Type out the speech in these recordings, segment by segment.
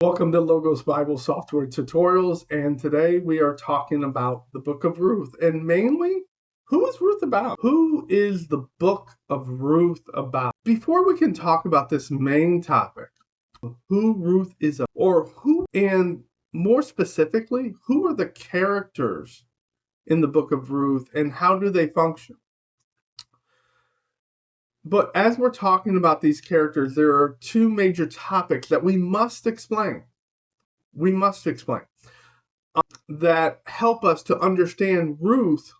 Welcome to Logos Bible Software Tutorials, and today we are talking about the Book of Ruth, and mainly, who is Ruth about? Who is the Book of Ruth about? Before we can talk about this main topic, who Ruth is, or who, and more specifically, who are the characters in the Book of Ruth, and how do they function? But as we're talking about these characters, there are two major topics that we must explain. That help us to understand Ruth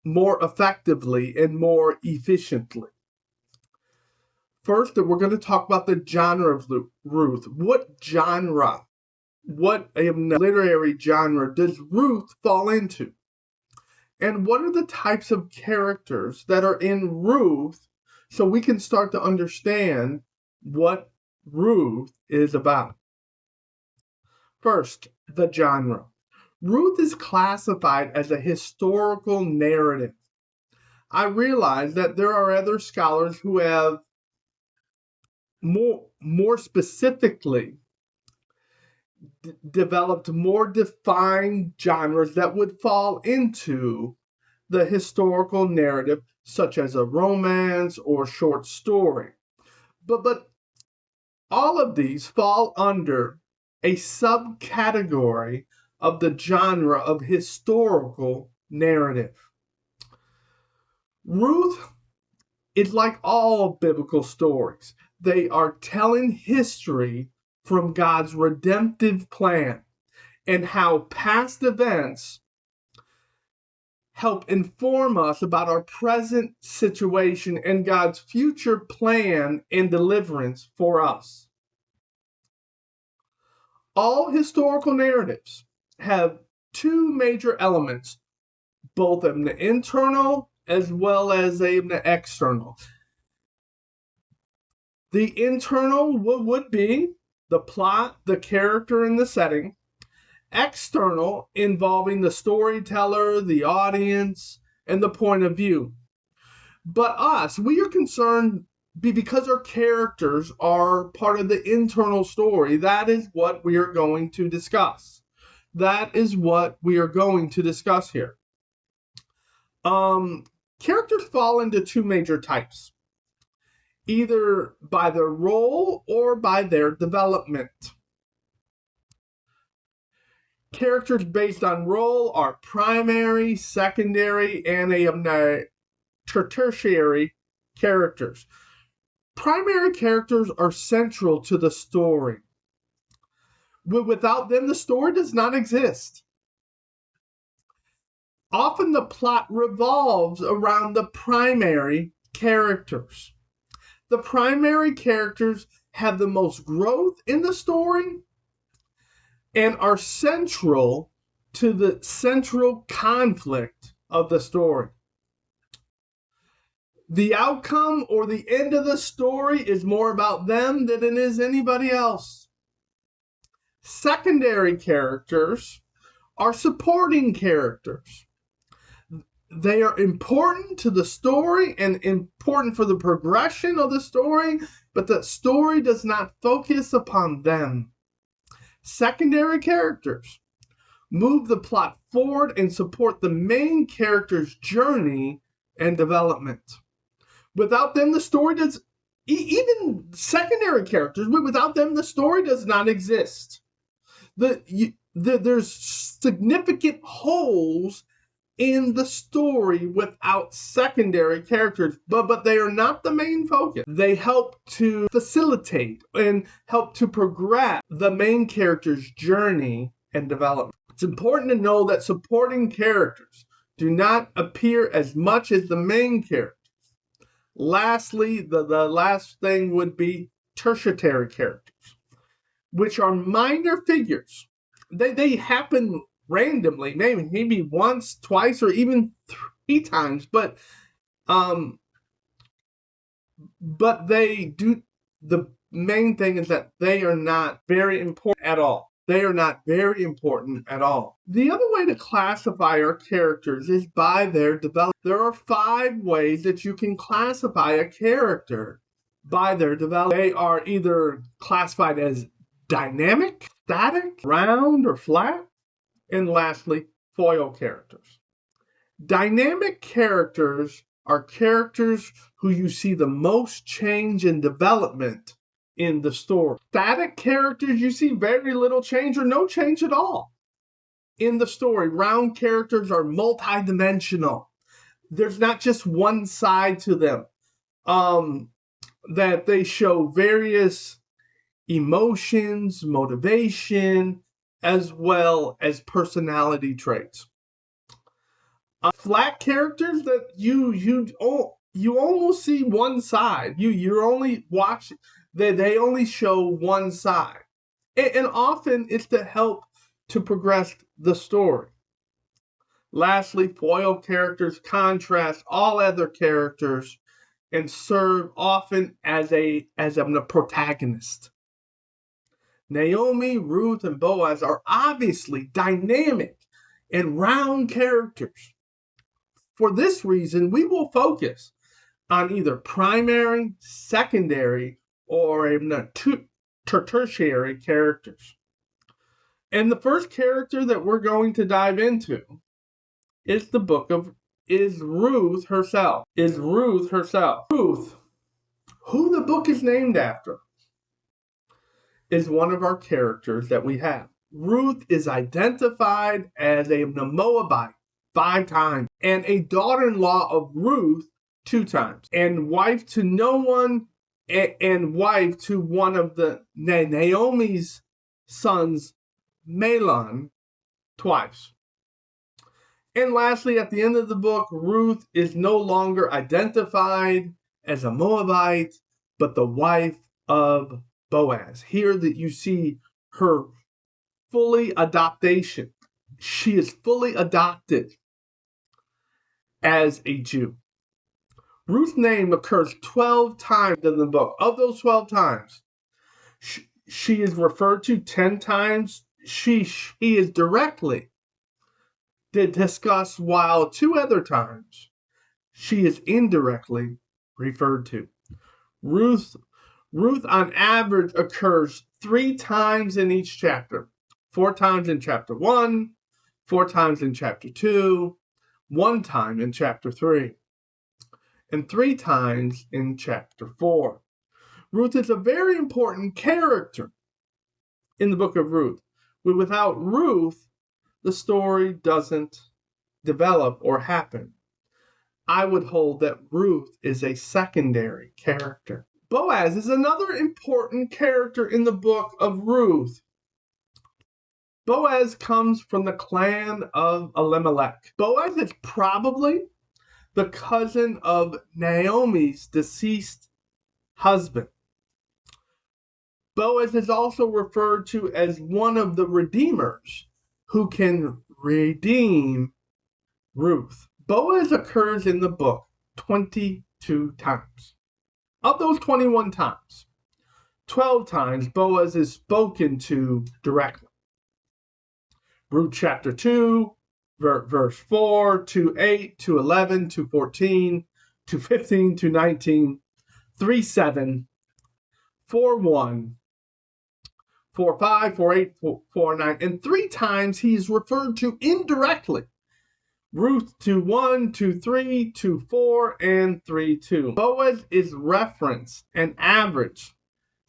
more effectively and more efficiently. First, we're going to talk about the genre of Ruth. What literary genre does Ruth fall into? And what are the types of characters that are in Ruth so we can start to understand what Ruth is about? First, the genre. Ruth is classified as a historical narrative. I realize that there are other scholars who have more specifically developed more defined genres that would fall into the historical narrative, such as a romance or short story. But all of these fall under a subcategory of the genre of historical narrative. Ruth is like all biblical stories. They are telling history from God's redemptive plan and how past events help inform us about our present situation and God's future plan and deliverance for us. All historical narratives have two major elements, both in the internal as well as in the external. The internal would be the plot, the character, and the setting. External, involving the storyteller, the audience, and the point of view. But we are concerned because our characters are part of the internal story. That is what we are going to discuss. Here. Characters fall into two major types, either by their role or by their development. Characters based on role are primary, secondary, and tertiary characters. Primary characters are central to the story. Without them, the story does not exist. Often the plot revolves around the primary characters. The primary characters have the most growth in the story and are central to the central conflict of the story. The outcome or the end of the story is more about them than it is anybody else. Secondary characters are supporting characters. They are important to the story and important for the progression of the story, but the story does not focus upon them. Secondary characters move the plot forward and support the main character's journey and development. Without them, the story does, even secondary characters, without them, the story does not exist. There's significant holes in the story without secondary characters, but they are not the main focus. They help to facilitate and help to progress the main character's journey and development. It's important to know that supporting characters do not appear as much as the main characters. Lastly, the last thing would be tertiary characters, which are minor figures. They happen randomly, maybe once, twice, or even 3 times, but they do. The main thing is that they are not very important at all. The other way to classify our characters is by their development. There are 5 ways that you can classify a character by their development. They are either classified as dynamic, static, round, or flat. And lastly, foil characters. Dynamic characters are characters who you see the most change and development in the story. Static characters, you see very little change or no change at all in the story. Round characters are multidimensional. There's not just one side to them. That they show various emotions, motivation, as well as personality traits. Flat characters that you almost see one side. You're only watching. They only show one side, and often it's to help to progress the story. Lastly, foil characters contrast all other characters and serve often as a protagonist. Naomi, Ruth, and Boaz are obviously dynamic and round characters. For this reason, we will focus on either primary, secondary, or tertiary characters. And the first character that we're going to dive into is Ruth herself. Ruth, who the book is named after, is one of our characters that we have. Ruth is identified as a Moabite 5 times, and a daughter-in-law of Ruth 2 times, and wife to no one, and wife to one of the Naomi's sons, Mahlon, twice. And lastly, at the end of the book, Ruth is no longer identified as a Moabite, but the wife of Boaz. Here that you see her fully adoption. She is fully adopted as a Jew. Ruth's name occurs 12 times in the book. Of those 12 times, she is referred to 10 times. She is directly discussed, while 2 other times she is indirectly referred to. Ruth on average occurs 3 times in each chapter. 4 times in chapter 1, 4 times in chapter 2, 1 time in chapter 3, and 3 times in chapter 4. Ruth is a very important character in the book of Ruth. Without Ruth, the story doesn't develop or happen. I would hold that Ruth is a secondary character. Boaz is another important character in the book of Ruth. Boaz comes from the clan of Elimelech. Boaz is probably the cousin of Naomi's deceased husband. Boaz is also referred to as one of the redeemers who can redeem Ruth. Boaz occurs in the book 22 times. Of those 21 times, 12 times Boaz is spoken to directly. Ruth chapter 2, verse 4, to 8, to 11, to 14, to 15, to 19, 3, 7, 4, 1, 4, 5, 4, 8, 4, 9, and 3 times he is referred to indirectly. Ruth 2:1, 2:3, 2:4, and 3:2. Boaz is referenced an average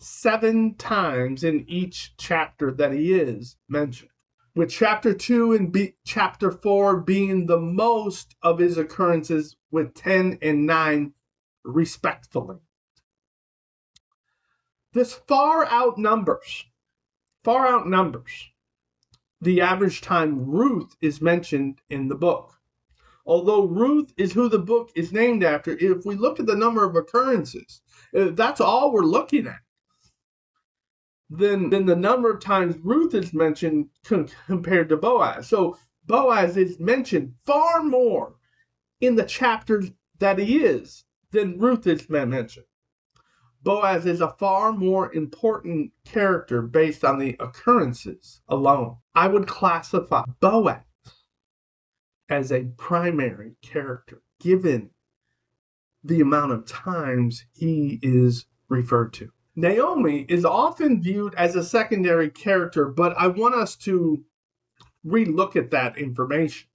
7 times in each chapter that he is mentioned, with chapter 2 and chapter 4 being the most of his occurrences, with 10 and 9 respectively. This far outnumbers the average time Ruth is mentioned in the book. Although Ruth is who the book is named after, if we look at the number of occurrences, that's all we're looking at, then the number of times Ruth is mentioned compared to Boaz. So Boaz is mentioned far more in the chapters that he is than Ruth is mentioned. Boaz is a far more important character based on the occurrences alone. I would classify Boaz as a primary character, given the amount of times he is referred to. Naomi is often viewed as a secondary character, but I want us to relook at that information.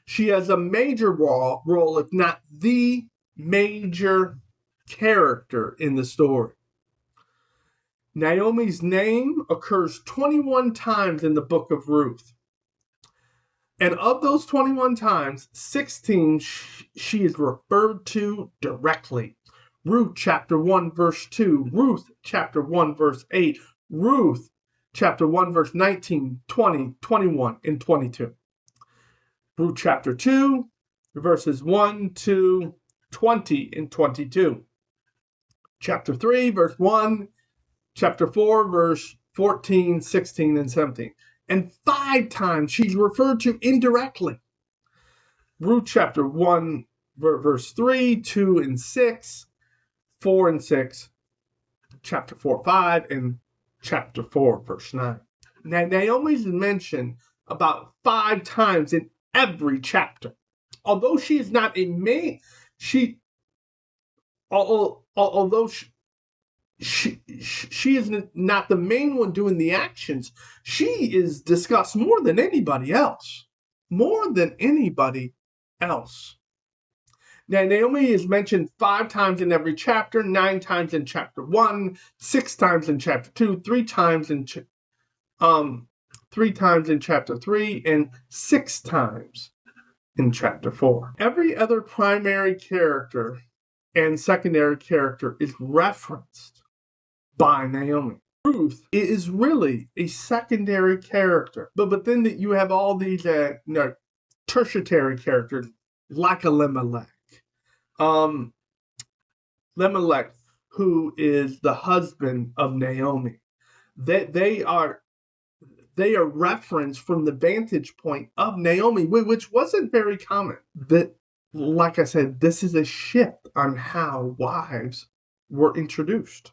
She has a major role, if not the major character in the story. Naomi's name occurs 21 times in the Book of Ruth. And of those 21 times, 16 she is referred to directly. Ruth chapter 1 verse 2, Ruth chapter 1 verse 8, Ruth chapter 1 verse 19, 20, 21, and 22. Ruth chapter 2 verses 1 to 20 and 22. Chapter 3 verse 1, chapter 4 verse 14, 16, and 17. And 5 times she's referred to indirectly. Ruth chapter 1 verse 3, 2 and 6, 4 and 6, chapter 4, 5, and chapter 4 verse 9. Now Naomi's mentioned about 5 times in every chapter. Although she is not a main, although she is not the main one doing the actions, she is discussed more than anybody else. More than anybody else. Now, Naomi is mentioned 5 times in every chapter, 9 times in chapter 1, 6 times in chapter 2, 3 times in chapter 3, and 6 times in chapter 4. Every other primary character and secondary character is referenced by Naomi. Ruth is really a secondary character, but then you have all these tertiary characters like Elimelech. Elimelech, who is the husband of Naomi. They are referenced from the vantage point of Naomi, which wasn't very common. That, like I said, this is a shift on how wives were introduced.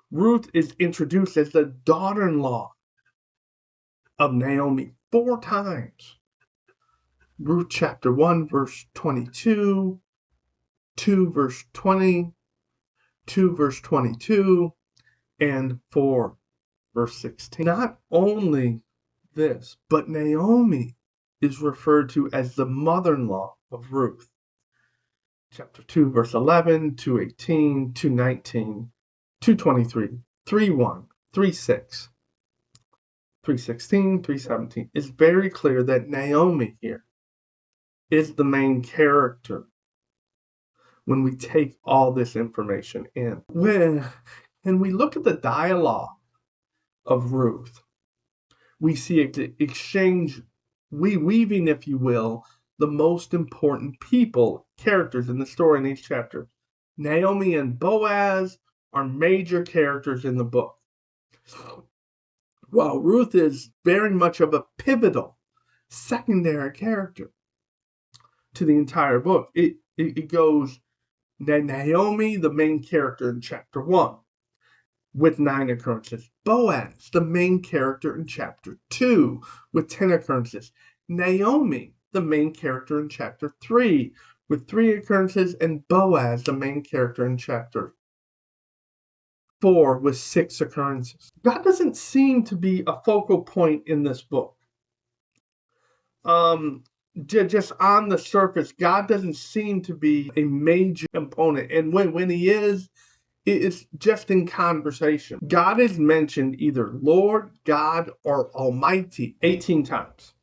Ruth is introduced as the daughter-in-law of Naomi 4 times. Ruth chapter 1 verse 22, 2 verse 20, 2 verse 22, and 4 verse 16. Not only this, but Naomi is referred to as the mother-in-law of Ruth. Chapter 2 verse 11, 2:18, 2:19, 2:23, 3:1, 3:6, 3:16, 3:17. It's very clear that Naomi here is the main character when we take all this information in. When we look at the dialogue of Ruth, we see exchange, weaving, if you will, the most important characters in the story in each chapter. Naomi and Boaz are major characters in the book. While Ruth is very much of a pivotal secondary character to the entire book. It goes Naomi, the main character in chapter 1, with 9 occurrences. Boaz, the main character in chapter 2, with 10 occurrences. Naomi, the main character in chapter 3, with 3 occurrences. And Boaz, the main character in chapter 4, with 6 occurrences. God doesn't seem to be a focal point in this book. Just on the surface, God doesn't seem to be a major component. And when he is, it's just in conversation. God is mentioned either Lord, God, or Almighty 18 times.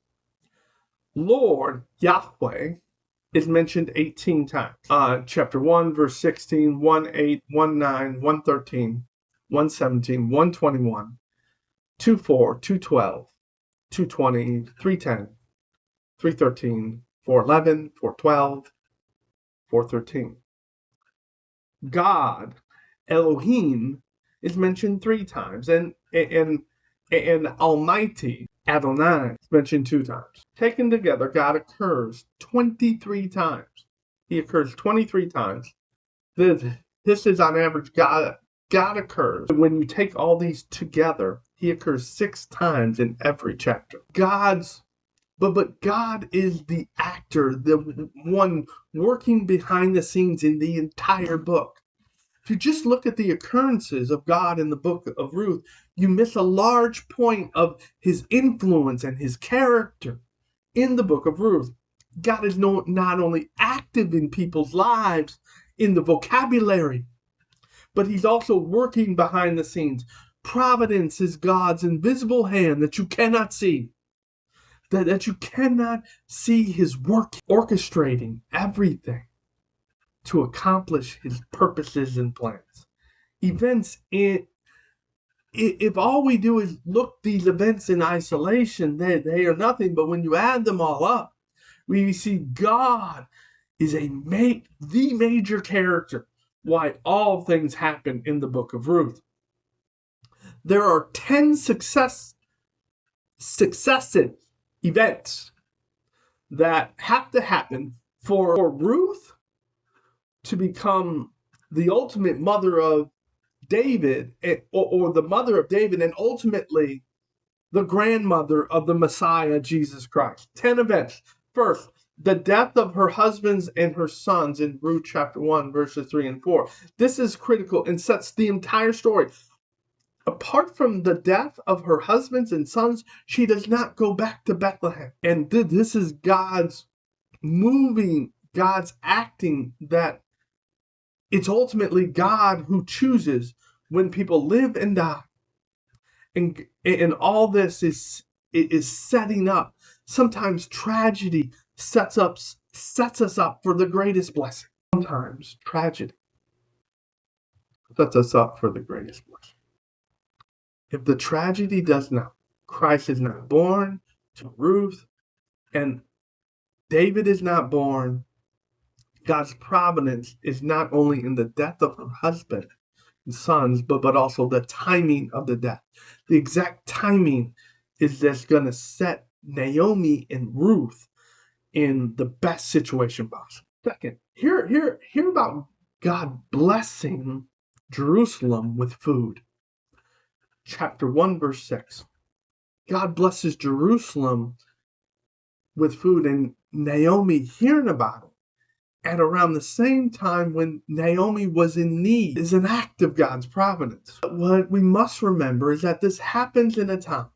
Lord, Yahweh, is mentioned 18 times. Chapter 1, verse 16, 1:8, 1:9, 1:13, 1:17, 1:21, 2:4, 2:12, 2:20, 3:10, 3:13, 4:11, 4:12, 4:13. God, Elohim, is mentioned 3 times, and Almighty, Adonai, is mentioned 2 times. Taken together, God occurs 23 times. He occurs 23 times. This is on average. God occurs. When you take all these together, he occurs 6 times in every chapter. But God is the actor, the one working behind the scenes in the entire book. If you just look at the occurrences of God in the book of Ruth, you miss a large point of his influence and his character in the book of Ruth. God is not only active in people's lives, in the vocabulary, but he's also working behind the scenes. Providence is God's invisible hand that you cannot see, that you cannot see his work orchestrating everything to accomplish his purposes and plans. Events if all we do is look these events in isolation, they are nothing. But when you add them all up, we see God is the major character why all things happen in the book of Ruth. There are 10 successive events that have to happen for Ruth to become the ultimate mother of David, or the mother of David, and ultimately the grandmother of the Messiah, Jesus Christ. 10 events. First, the death of her husbands and her sons in Ruth chapter 1, verses 3 and 4. This is critical and sets the entire story. Apart from the death of her husbands and sons, she does not go back to Bethlehem. And this is God's moving, God's acting, that it's ultimately God who chooses when people live and die. And all this is setting up. Sometimes tragedy sets us up for the greatest blessing. Sometimes tragedy sets us up for the greatest blessing. If the tragedy does not, Christ is not born to Ruth, and David is not born, God's providence is not only in the death of her husband and sons, but also the timing of the death. The exact timing is that's going to set Naomi and Ruth in the best situation possible. Second, hear about God blessing Jerusalem with food. Chapter 1, verse 6. God blesses Jerusalem with food, and Naomi hearing about it at around the same time when Naomi was in need is an act of God's providence. But what we must remember is that this happens in a time.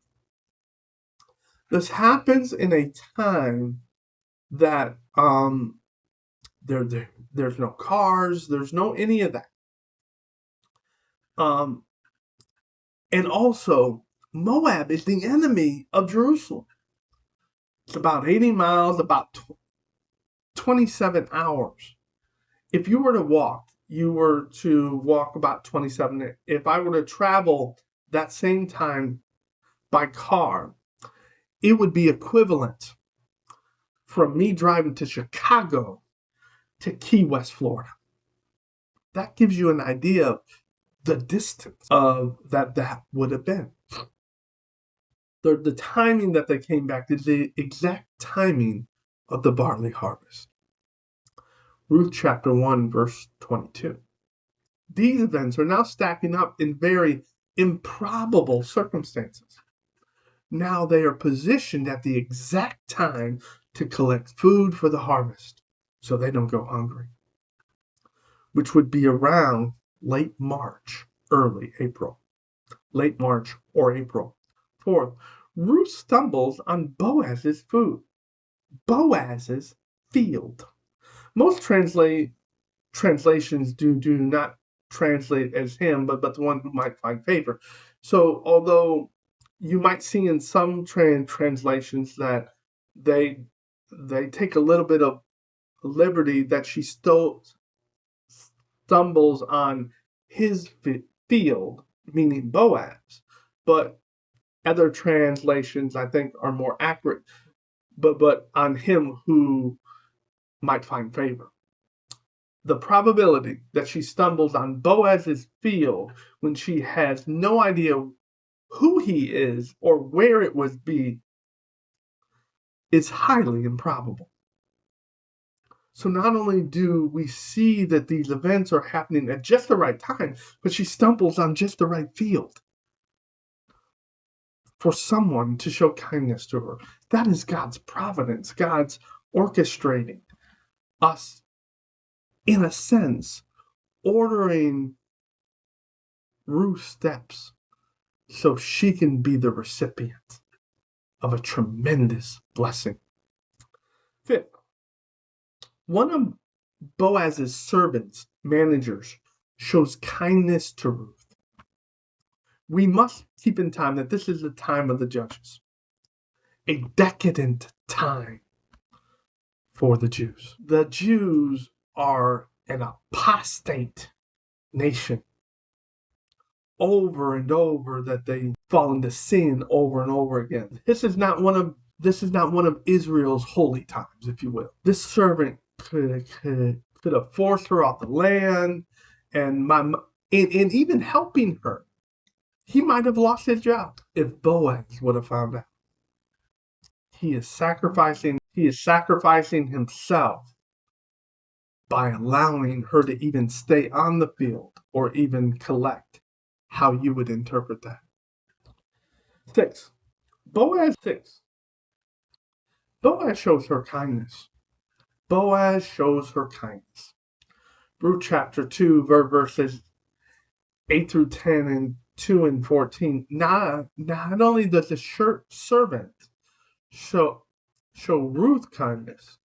This happens in a time that there's no cars, there's no any of that. And also, Moab is the enemy of Jerusalem. It's about 80 miles, about 27 hours. If you were to walk about 27. If I were to travel that same time by car, it would be equivalent from me driving to Chicago to Key West, Florida. That gives you an idea of the distance of that would have been. The timing that they came back is the exact timing of the barley harvest. Ruth chapter 1, verse 22. These events are now stacking up in very improbable circumstances. Now they are positioned at the exact time to collect food for the harvest so they don't go hungry, which would be around late March, early April. Late March or April. Fourth, Ruth stumbles on Boaz's food. Boaz's field. Most translations do not translate as him, but the one who might find favor. So although you might see in some translations that they take a little bit of liberty that she stumbles on his field, meaning Boaz, but other translations I think are more accurate, but on him who might find favor. The probability that she stumbles on Boaz's field when she has no idea who he is or where it would be is highly improbable. So not only do we see that these events are happening at just the right time, but she stumbles on just the right field for someone to show kindness to her. That is God's providence, God's orchestrating us, in a sense, ordering Ruth's steps so she can be the recipient of a tremendous blessing. Fifth, one of Boaz's servants, managers, shows kindness to Ruth. We must keep in time that this is the time of the judges, a decadent time for the Jews. The Jews are an apostate nation. Over and over that they fall into sin over and over again. This is not one of Israel's holy times, if you will. This servant could have forced her off the land, and even helping her. He might have lost his job if Boaz would have found out. He is sacrificing himself by allowing her to even stay on the field or even collect. How you would interpret that. 6. Boaz shows her kindness. Boaz shows her kindness. Ruth chapter 2, verses 8 through 10 and 2 and 14. Not only does the servant show Ruth kindness,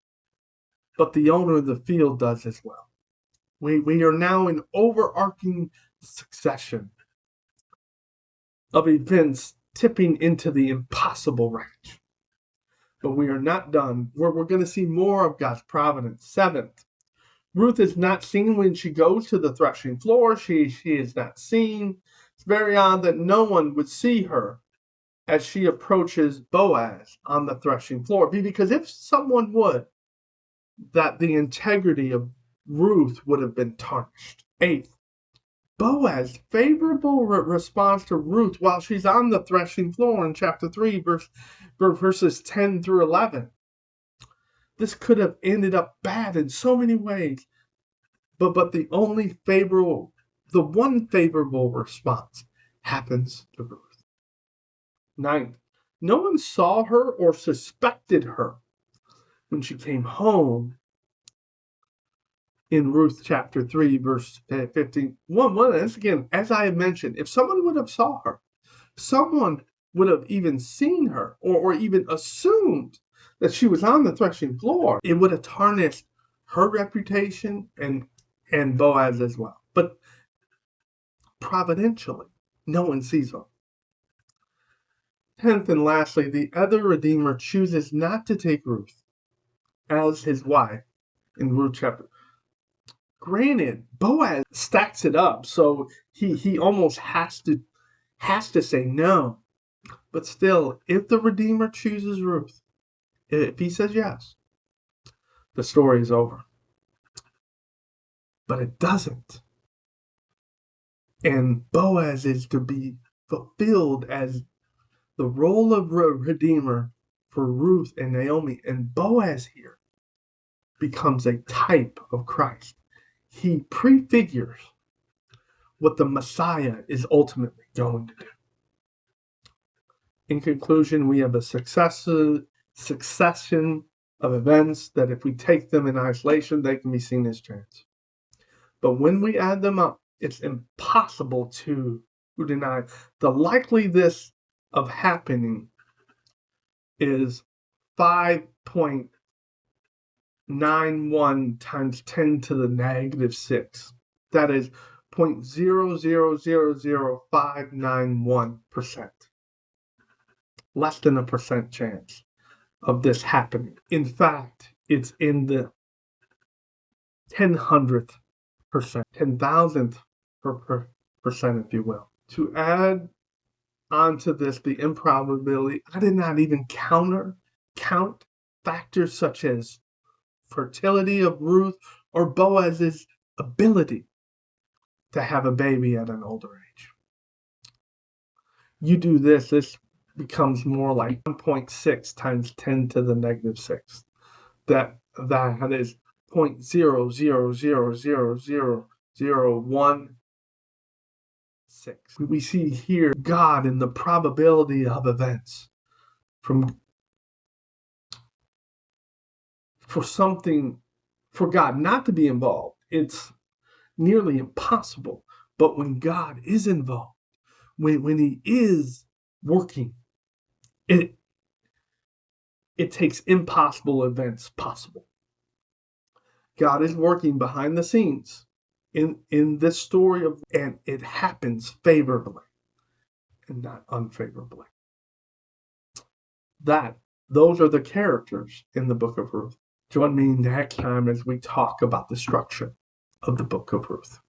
but the owner of the field does as well. We are now in overarching succession of events tipping into the impossible range. But we are not done. We're going to see more of God's providence. 7th, Ruth is not seen when she goes to the threshing floor. She is not seen. It's very odd that no one would see her as she approaches Boaz on the threshing floor. Because if someone would, that the integrity of Ruth would have been tarnished. 8th, Boaz's favorable response to Ruth while she's on the threshing floor in chapter 3, verses 10 through 11. This could have ended up bad in so many ways, but the one favorable response happens to Ruth. 9th, no one saw her or suspected her when she came home. In Ruth chapter 3, verse 15. Once again, as I have mentioned, if someone would have saw her, someone would have even seen her or even assumed that she was on the threshing floor, it would have tarnished her reputation and Boaz as well. But providentially, no one sees her. 10th and lastly, the other Redeemer chooses not to take Ruth as his wife in Ruth chapter. Granted, Boaz stacks it up, so he almost has to say no. But still, if the Redeemer chooses Ruth, if he says yes, the story is over. But it doesn't. And Boaz is to be fulfilled as the role of Redeemer for Ruth and Naomi. And Boaz here becomes a type of Christ. He prefigures what the Messiah is ultimately going to do. In conclusion, we have a succession of events that if we take them in isolation, they can be seen as chance. But when we add them up, it's impossible to deny. The likeliness of happening is 5.91 times 10 to the negative 6. That is 0.0000591%. Less than a percent chance of this happening. In fact, it's in the 10,000th percent, if you will. To add onto this the improbability, I did not even count factors such as fertility of Ruth or Boaz's ability to have a baby at an older age. You do this becomes more like 1.6 times 10 to the negative 6. That is 0.0000016. We see here God in the probability of events for God not to be involved. It's nearly impossible. But when God is involved, when he is working, it takes impossible events possible. God is working behind the scenes in this story and it happens favorably and not unfavorably. Those are the characters in the Book of Ruth. Join me next time as we talk about the structure of the Book of Ruth.